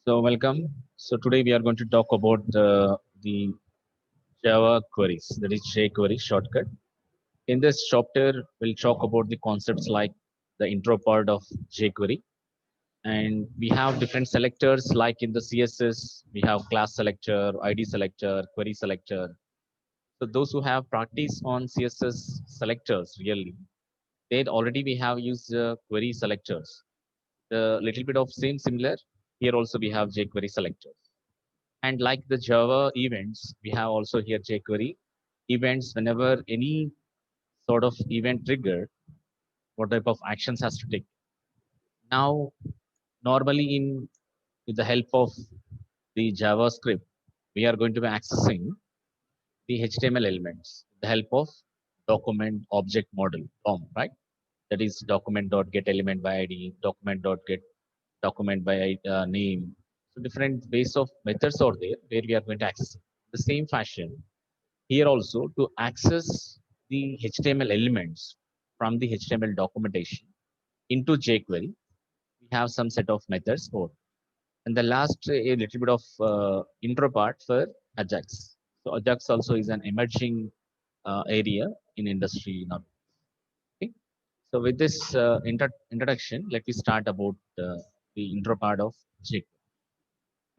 So welcome. So today we are going to talk about the Java queries, that is jQuery shortcut. In this chapter, we'll talk about the concepts like the intro part of jQuery, and we have different selectors like in the CSS, we have class selector, ID selector, query selector. So those who have practice on CSS selectors, really, they already we have used query selectors. The little bit of same similar here also we have jQuery selectors. And like the Java events, we have also here jQuery events. Whenever any sort of event trigger, what type of actions has to take. Now, normally with the help of the JavaScript, we are going to be accessing the HTML elements with the help of document object model DOM, right? That is document.get element by ID, document.get document by name. So different ways of methods are there where we are going to access it. The same fashion, here also to access the HTML elements from the HTML documentation into jQuery, we have some set of methods for. And the last, a little bit of intro part for Ajax. So Ajax also is an emerging area in industry now. Okay. So with this introduction, let me start about the intro part of jQuery.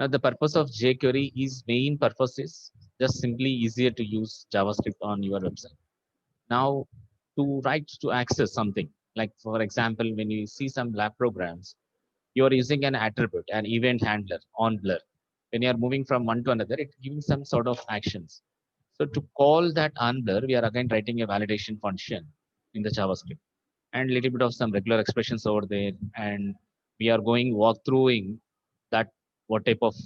Now the purpose of jQuery is main purpose is just simply easier to use JavaScript on your website. Now to write to access something, like for example, when you see some lab programs, you are using an attribute, an event handler on blur. When you are moving from one to another, it gives some sort of actions. So to call that unblur, we are again writing a validation function in the JavaScript and little bit of some regular expressions over there. And we are going walkthroughing that what type of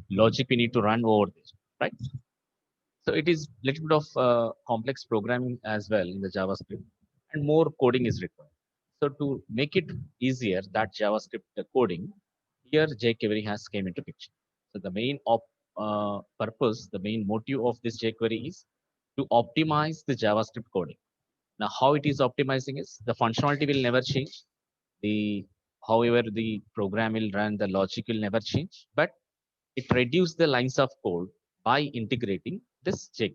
logic we need to run over there, right? So it is little bit of complex programming as well in the JavaScript, and more coding is required. So to make it easier, that JavaScript coding, here jQuery has came into picture. So the main purpose, the main motive of this jQuery is to optimize the JavaScript coding. Now, how it is optimizing is the functionality will never change. The however the program will run, the logic will never change, but it reduces the lines of code by integrating this jQuery.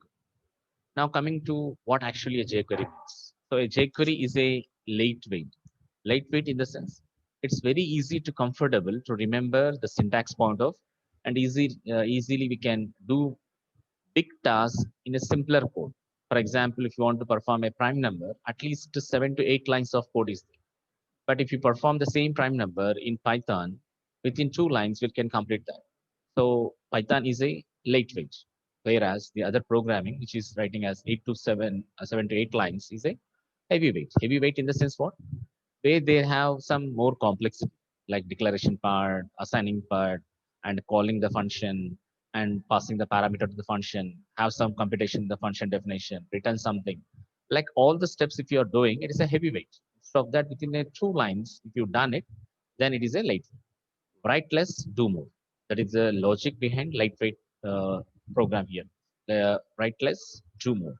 Now coming to what actually a jQuery means. So a jQuery is a lightweight. Lightweight in the sense it's very easy to comfortable to remember the syntax point of, and easily we can do big tasks in a simpler code. For example, if you want to perform a prime number, at least 7 to 8 lines of code is there. But if you perform the same prime number in Python, within 2 lines, we can complete that. So Python is a lightweight, whereas the other programming, which is writing as 7 to 8 lines, is a heavyweight. Heavyweight in the sense what? Where they have some more complexity, like declaration part, assigning part, and calling the function, and passing the parameter to the function, have some computation in the function definition, return something. Like all the steps, if you are doing, it is a heavyweight. Instead of that, within a 2 lines, if you've done it, then it is a lightweight. Write less, do more. That is the logic behind lightweight program here. Write less, do more.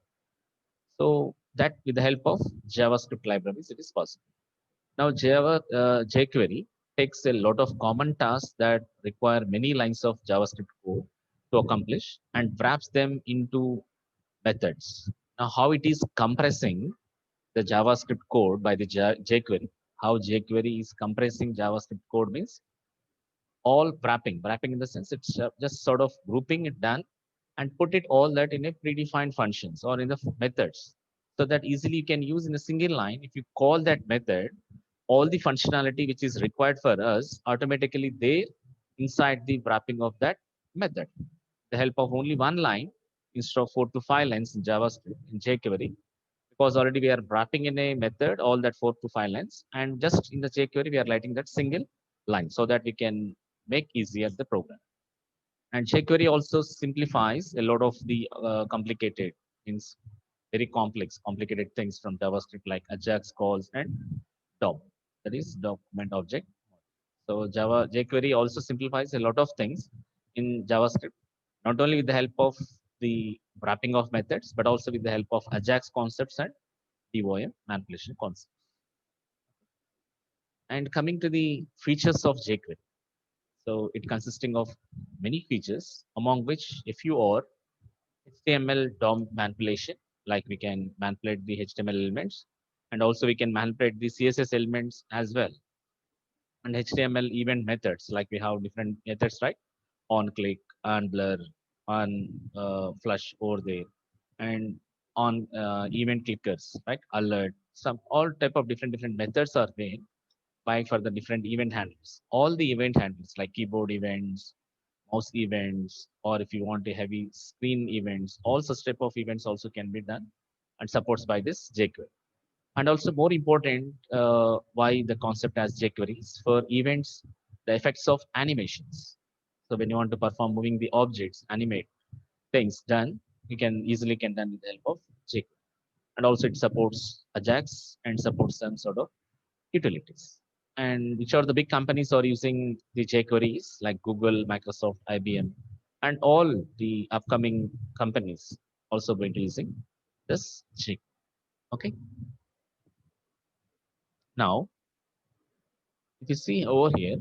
So that with the help of JavaScript libraries, it is possible. Now jQuery takes a lot of common tasks that require many lines of JavaScript code to accomplish and wraps them into methods. Now how it is compressing the JavaScript code by the jQuery, how jQuery is compressing JavaScript code means all wrapping in the sense it's just sort of grouping it done and put it all that in a predefined functions or in the methods, so that easily you can use in a single line. If you call that method, all the functionality which is required for us automatically there inside the wrapping of that method. The help of only one line instead of 4 to 5 lines in JavaScript in jQuery, because already we are wrapping in a method all that 4 to 5 lines, and just in the jQuery we are writing that single line so that we can make easier the program. And jQuery also simplifies a lot of the complicated things, very complicated things from JavaScript like Ajax calls and DOM, that is document object. So jQuery also simplifies a lot of things in JavaScript, not only with the help of the wrapping of methods, but also with the help of Ajax concepts and DOM manipulation concepts. And coming to the features of jQuery. So it consisting of many features, among which a few are HTML DOM manipulation, like we can manipulate the HTML elements, and also we can manipulate the CSS elements as well, and HTML event methods, like we have different methods, right? On click, on blur, on flush over there, and on event clickers, right? Alert, some all type of different methods are there by for the different event handles. All the event handles like keyboard events, mouse events, or if you want a heavy screen events, all such type of events also can be done and supports by this jQuery. And also more important, why the concept as jQuery is for events, the effects of animations. So when you want to perform moving the objects, animate things done, you can easily can done with the help of jQuery. And also it supports Ajax and supports some sort of utilities. And which are the big companies are using the jQueries like Google, Microsoft, IBM, and all the upcoming companies also going to using this jQuery. Okay. Now, if you see over here,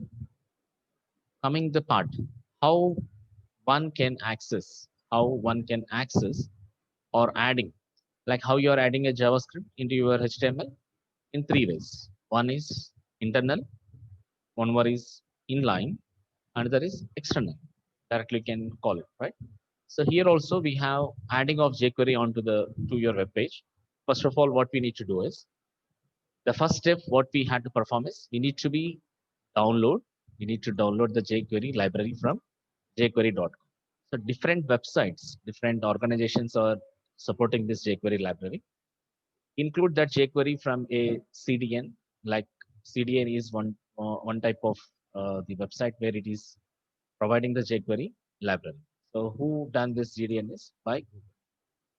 coming the part, how one can access, or adding, like how you are adding a JavaScript into your HTML in three ways. One is internal, one more is inline, another is external. Directly can call it, right? So here also we have adding of jQuery onto the to your web page. First of all, what we need to do is the first step. What we had to perform is we need to be download. We need to download the jQuery library from jQuery.com. So different websites, different organizations are supporting this jQuery library. Include that jQuery from a CDN. Like CDN is one type of the website where it is providing the jQuery library. So who done this CDN is by Google.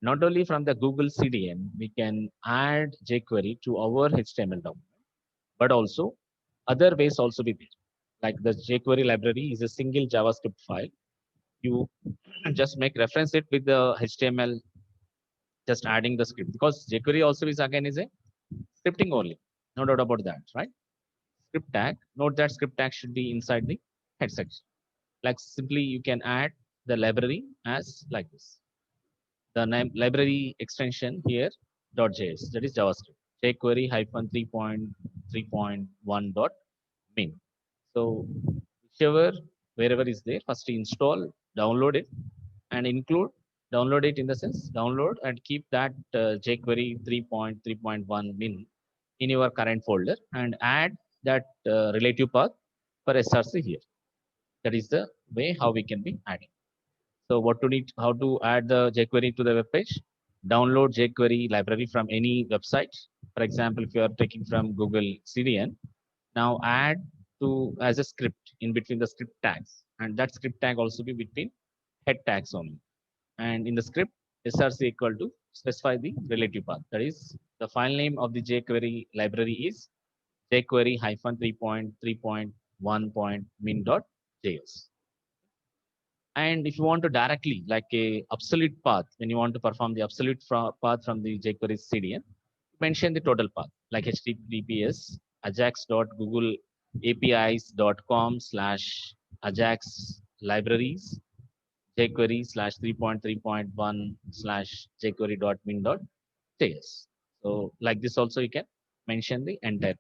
Not only from the Google CDN, we can add jQuery to our HTML document, but also other ways also be there. Like the jQuery library is a single JavaScript file. You just make reference it with the HTML, just adding the script, because jQuery also is again is a scripting only. No doubt about that, right? Script tag. Note that script tag should be inside the head section. Like simply you can add the library as like this. The name library extension here .js, that is JavaScript. jQuery hyphen 3.3.1 dot min. So whichever wherever is there, first install, download it, and include download it in the sense download and keep that jQuery 3.3.1 min in your current folder and add that relative path for SRC here. That is the way how we can be adding. So what to need, how to add the jQuery to the web page? Download jQuery library from any website. For example, if you are taking from Google CDN, now add to as a script in between the script tags, and that script tag also be between head tags only. And in the script, src equal to specify the relative path. That is the file name of the jQuery library is jQuery hyphen 3.3.1.min.js. And if you want to directly like a absolute path, when you want to perform the absolute path from the jQuery CDN, mention the total path like https ajax.googleapis.com slash ajax libraries jQuery slash 3.3.1 slash jQuery.min.js. So like this also you can mention the entire.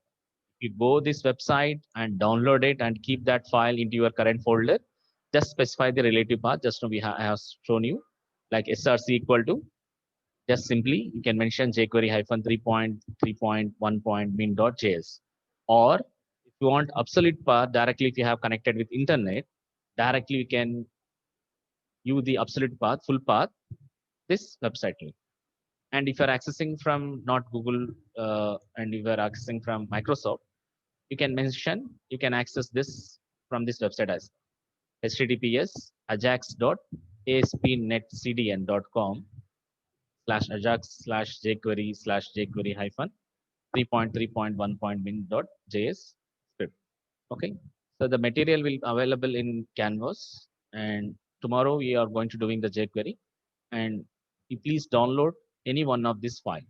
If you go this website and download it and keep that file into your current folder, just specify the relative path. Just now I have shown you like src equal to, just simply you can mention jQuery hyphen 3.3.1.min.js. Or if you want absolute path directly, if you have connected with internet, directly you can use the absolute path, full path, this website link. And if you're accessing from not Google and if you're accessing from Microsoft, you can mention, you can access this from this website as https ajax.aspnetcdn.com slash ajax slash jQuery hyphen 3.3.1.min.js script. Okay. So the material will available in Canvas, and tomorrow we are going to doing the jQuery, and you please download any one of this file,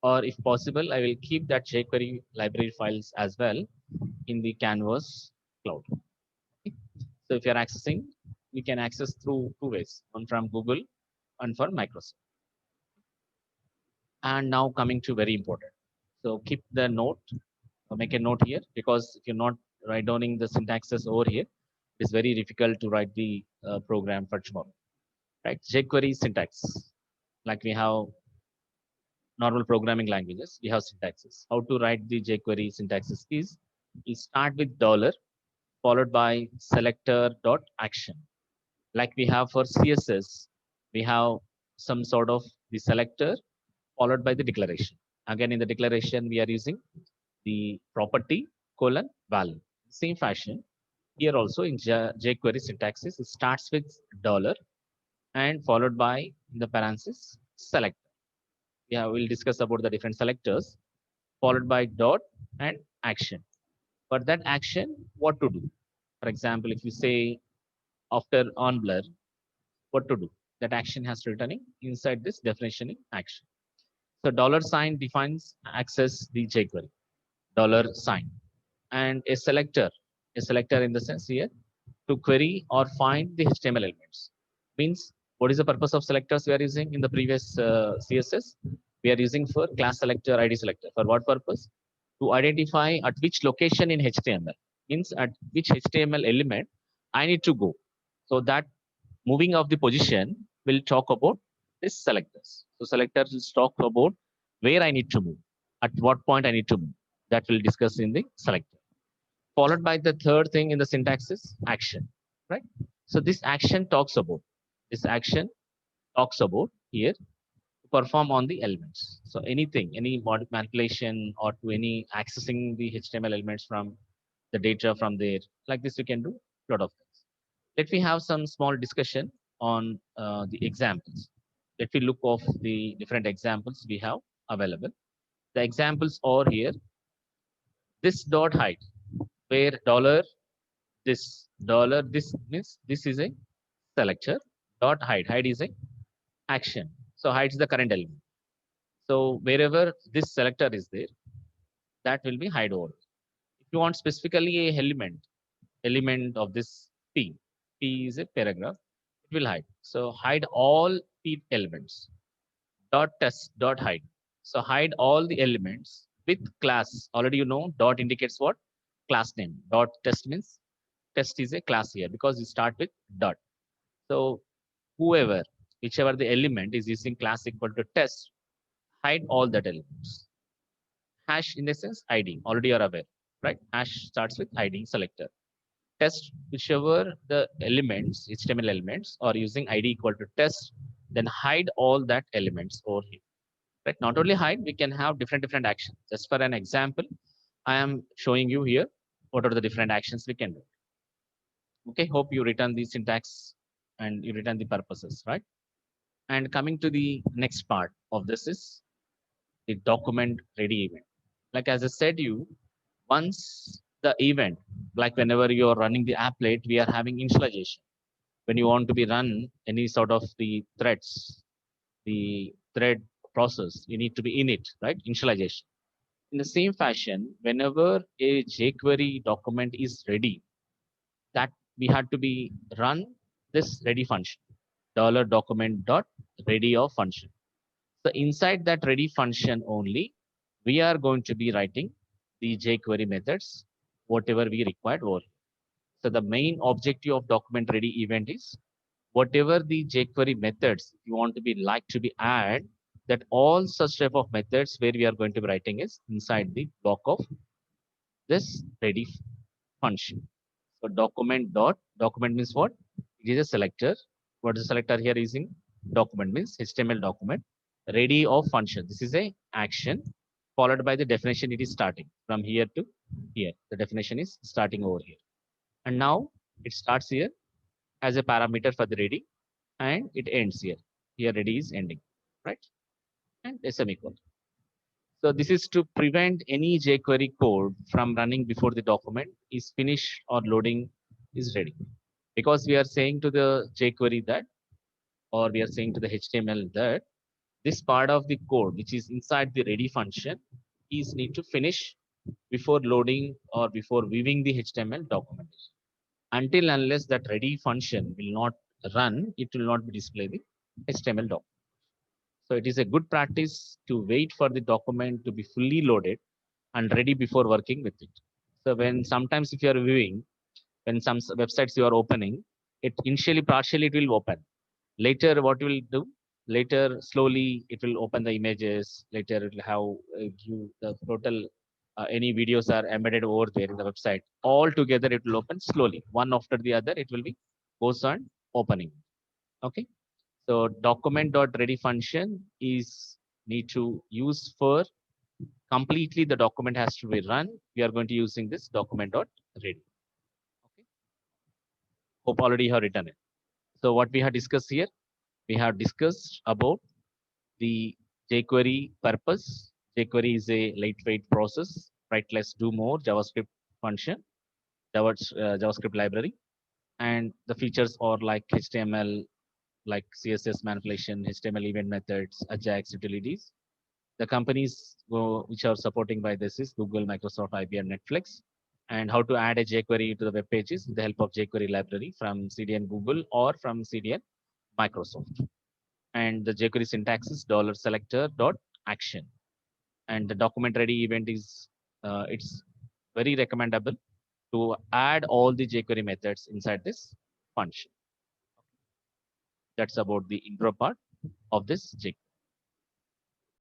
or if possible, I will keep that jQuery library files as well in the Canvas cloud. Okay. So if you're accessing, you can access through two ways, one from Google and for Microsoft. And now coming to very important. So keep the note, make a note here, because if you're not write downing the syntaxes over here, it's very difficult to write the program for tomorrow. Right? jQuery syntax, like we have normal programming languages, we have syntaxes. How to write the jQuery syntaxes is we start with dollar followed by selector dot action. Like we have for CSS, we have some sort of the selector followed by the declaration. Again, in the declaration, we are using the property colon value. Same fashion, here also in jQuery syntaxes, it starts with dollar and followed by in the parenthesis select. Yeah, we'll discuss about the different selectors followed by dot and action. For that action, what to do? For example, if you say after on blur, what to do? That action has to returning inside this definition in action. So dollar sign defines access the jQuery. Dollar sign and a selector in the sense here to query or find the HTML elements. Means what is the purpose of selectors we are using in the previous CSS? We are using for class selector, ID selector. For what purpose? To identify at which location in HTML. Means at which HTML element I need to go. So that moving of the position will talk about this selectors. So selectors will talk about where I need to move, at what point I need to move. That will discuss in the selector. Followed by the third thing in the syntax is action, right? So this action talks about here to perform on the elements. So anything, any manipulation or to any accessing the HTML elements from the data from there, like this, you can do a lot of things. Let me have some small discussion on the examples. Let me look of the different examples we have available. The examples are here. This dot height, where this means this is a selector. Dot hide. Hide is a action. So hides the current element. So wherever this selector is there, that will be hide over. If you want specifically a element of this P, P is a paragraph, it will hide. So hide all P elements. Dot test dot hide. So hide all the elements with class. Already you know dot indicates what? Class name. Dot test means test is a class here because you start with dot. So whoever, whichever the element is using class equal to test, hide all that elements. Hash in the sense ID, already you're aware, right? Hash starts with ID selector. Test whichever the elements, HTML elements, are using ID equal to test, then hide all that elements over here. Right? Not only hide, we can have different actions. Just for an example, I am showing you here what are the different actions we can do. Okay, hope you return the syntax and you return the purposes, right? And coming to the next part of this is the document ready event. Like as I said you, once the event, like whenever you're running the applet, we are having initialization. When you want to be run any sort of the threads, the thread process, you need to be in it, right? Initialization. In the same fashion, whenever a jQuery document is ready, that we had to be run this ready function, dollar document dot ready of function. So inside that ready function only, we are going to be writing the jQuery methods, whatever we required over. So the main objective of document ready event is whatever the jQuery methods you want to be like to be add, that all such type of methods where we are going to be writing is inside the block of this ready function. So document means what? It is a selector. What is the selector here using? Document means HTML document. Ready of function. This is a action followed by the definition. It is starting from here to here. The definition is starting over here. And now it starts here as a parameter for the ready and it ends here. Here ready is ending, right? And a semicolon. So this is to prevent any jQuery code from running before the document is finished or loading is ready. Because we are saying to the jQuery that, or we are saying to the HTML that this part of the code which is inside the ready function is need to finish before loading or before viewing the HTML document. Until unless that ready function will not run, it will not be display the HTML doc. So it is a good practice to wait for the document to be fully loaded and ready before working with it. So when sometimes if you are viewing, when some websites you are opening, it initially partially it will open. Later what you will do? Later slowly it will open the images. Later it will have you the total any videos are embedded over there in the website. All together it will open slowly, one after the other. It will be goes on opening. Okay. So document.ready function is need to use for completely the document has to be run. We are going to using this document.ready. Okay. Hope already you have written it. So what we have discussed here, we have discussed about the jQuery purpose. jQuery is a lightweight process, right? Let's do more JavaScript function, JavaScript library, and the features are like HTML, like CSS manipulation, HTML event methods, Ajax utilities. The companies which are supporting by this is Google, Microsoft, IBM, Netflix. And how to add a jQuery to the web pages with the help of jQuery library from CDN Google or from CDN Microsoft. And the jQuery syntax is $selector dot action. And the document ready event is it's very recommendable to add all the jQuery methods inside this function. That's about the intro part of this jQuery.